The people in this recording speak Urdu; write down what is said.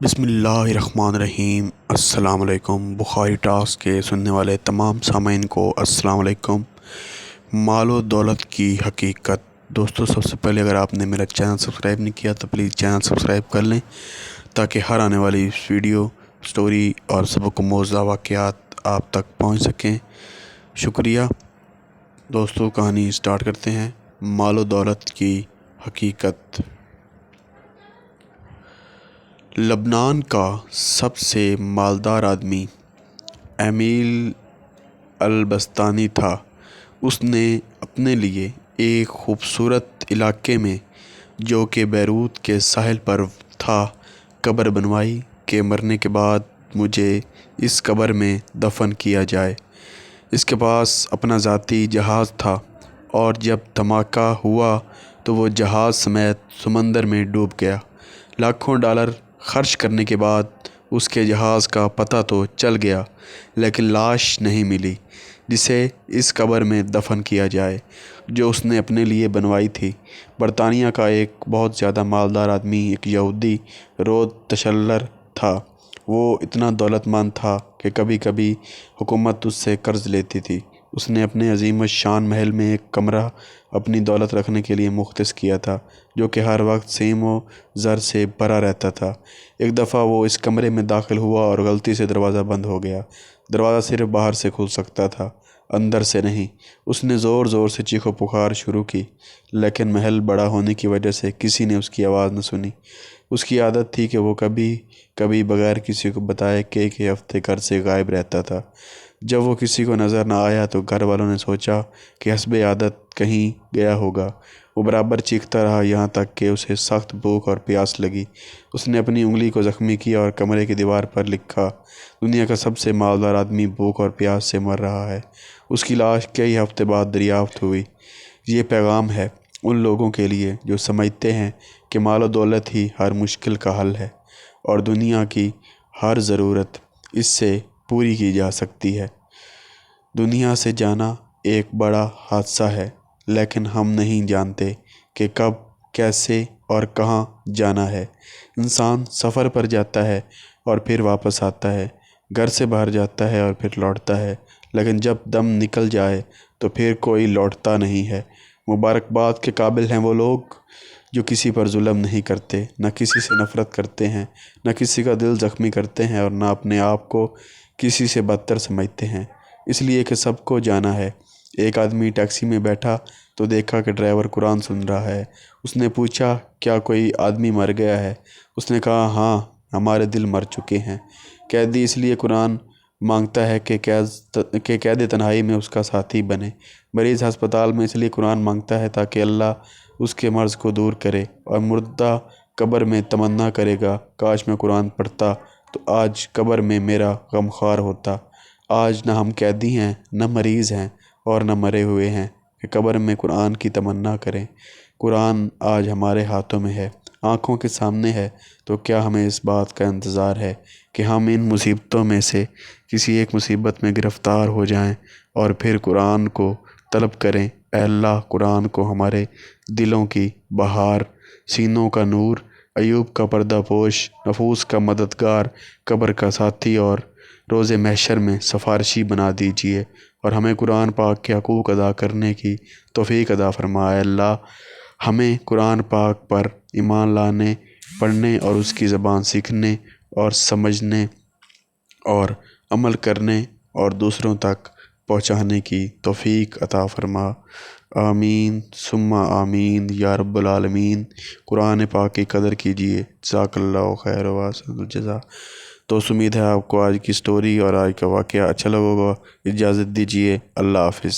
بسم اللہ الرحمن الرحیم۔ السلام علیکم۔ بخاری ٹاسک کے سننے والے تمام سامعین کو السلام علیکم۔ مال و دولت کی حقیقت۔ دوستو، سب سے پہلے اگر آپ نے میرا چینل سبسکرائب نہیں کیا تو پلیز چینل سبسکرائب کر لیں تاکہ ہر آنے والی ویڈیو، سٹوری اور سبق آموزہ واقعات آپ تک پہنچ سکیں۔ شکریہ۔ دوستو، کہانی سٹارٹ کرتے ہیں۔ مال و دولت کی حقیقت۔ لبنان کا سب سے مالدار آدمی ایمیل البستانی تھا۔ اس نے اپنے لیے ایک خوبصورت علاقے میں، جو کہ بیروت کے ساحل پر تھا، قبر بنوائی کہ مرنے کے بعد مجھے اس قبر میں دفن کیا جائے۔ اس کے پاس اپنا ذاتی جہاز تھا اور جب دھماکہ ہوا تو وہ جہاز سمیت سمندر میں ڈوب گیا۔ لاکھوں ڈالر خرچ کرنے کے بعد اس کے جہاز کا پتہ تو چل گیا، لیکن لاش نہیں ملی جسے اس قبر میں دفن کیا جائے جو اس نے اپنے لیے بنوائی تھی۔ برطانیہ کا ایک بہت زیادہ مالدار آدمی، ایک یہودی رود تشلر تھا۔ وہ اتنا دولت مند تھا کہ کبھی کبھی حکومت اس سے قرض لیتی تھی۔ اس نے اپنے عظیم الشان محل میں ایک کمرہ اپنی دولت رکھنے کے لیے مختص کیا تھا، جو کہ ہر وقت سیم و زر سے بھرا رہتا تھا۔ ایک دفعہ وہ اس کمرے میں داخل ہوا اور غلطی سے دروازہ بند ہو گیا۔ دروازہ صرف باہر سے کھل سکتا تھا، اندر سے نہیں۔ اس نے زور زور سے چیخ و پکار شروع کی، لیکن محل بڑا ہونے کی وجہ سے کسی نے اس کی آواز نہ سنی۔ اس کی عادت تھی کہ وہ کبھی کبھی بغیر کسی کو بتائے کئی ہفتے گھر سے غائب رہتا تھا۔ جب وہ کسی کو نظر نہ آیا تو گھر والوں نے سوچا کہ حسب عادت کہیں گیا ہوگا۔ وہ برابر چیختا رہا یہاں تک کہ اسے سخت بھوک اور پیاس لگی۔ اس نے اپنی انگلی کو زخمی کیا اور کمرے کی دیوار پر لکھا، دنیا کا سب سے مالدار آدمی بھوک اور پیاس سے مر رہا ہے۔ اس کی لاش کئی ہفتے بعد دریافت ہوئی۔ یہ پیغام ہے ان لوگوں کے لیے جو سمجھتے ہیں کہ مال و دولت ہی ہر مشکل کا حل ہے اور دنیا کی ہر ضرورت اس سے پوری کی جا سکتی ہے۔ دنیا سے جانا ایک بڑا حادثہ ہے، لیکن ہم نہیں جانتے کہ کب، کیسے اور کہاں جانا ہے۔ انسان سفر پر جاتا ہے اور پھر واپس آتا ہے، گھر سے باہر جاتا ہے اور پھر لوٹتا ہے، لیکن جب دم نکل جائے تو پھر کوئی لوٹتا نہیں ہے۔ مبارکباد کے قابل ہیں وہ لوگ جو کسی پر ظلم نہیں کرتے، نہ کسی سے نفرت کرتے ہیں، نہ کسی کا دل زخمی کرتے ہیں اور نہ اپنے آپ کو کسی سے بدتر سمجھتے ہیں، اس لیے کہ سب کو جانا ہے۔ ایک آدمی ٹیکسی میں بیٹھا تو دیکھا کہ ڈرائیور قرآن سن رہا ہے۔ اس نے پوچھا، کیا کوئی آدمی مر گیا ہے؟ اس نے کہا، ہاں، ہمارے دل مر چکے ہیں۔ قیدی اس لیے قرآن مانگتا ہے کہ قید تنہائی میں اس کا ساتھی بنے۔ مریض ہسپتال میں اس لیے قرآن مانگتا ہے تاکہ اللہ اس کے مرض کو دور کرے، اور مردہ قبر میں تمنا کرے گا، کاش میں قرآن پڑھتا تو آج قبر میں میرا غمخوار ہوتا۔ آج نہ ہم قیدی ہیں، نہ مریض ہیں اور نہ مرے ہوئے ہیں کہ قبر میں قرآن کی تمنا کریں۔ قرآن آج ہمارے ہاتھوں میں ہے، آنکھوں کے سامنے ہے، تو کیا ہمیں اس بات کا انتظار ہے کہ ہم ان مصیبتوں میں سے کسی ایک مصیبت میں گرفتار ہو جائیں اور پھر قرآن کو طلب کریں؟ اے اللہ، قرآن کو ہمارے دلوں کی بہار، سینوں کا نور، ایوب کا پردہ پوش، نفوس کا مددگار، قبر کا ساتھی اور روز محشر میں سفارشی بنا دیجیے، اور ہمیں قرآن پاک کے حقوق ادا کرنے کی توفیق عطا فرمائے۔ اللہ ہمیں قرآن پاک پر ایمان لانے، پڑھنے اور اس کی زبان سیکھنے اور سمجھنے اور عمل کرنے اور دوسروں تک پہنچانے کی توفیق عطا فرما۔ آمین ثم آمین یا رب العالمین۔ قرآن پاک کی قدر کیجیے۔ جزاک اللہ خیر و احسن الجزا۔ تو امید ہے آپ کو آج کی سٹوری اور آج کا واقعہ اچھا لگا ہوگا۔ اجازت دیجیے، اللہ حافظ۔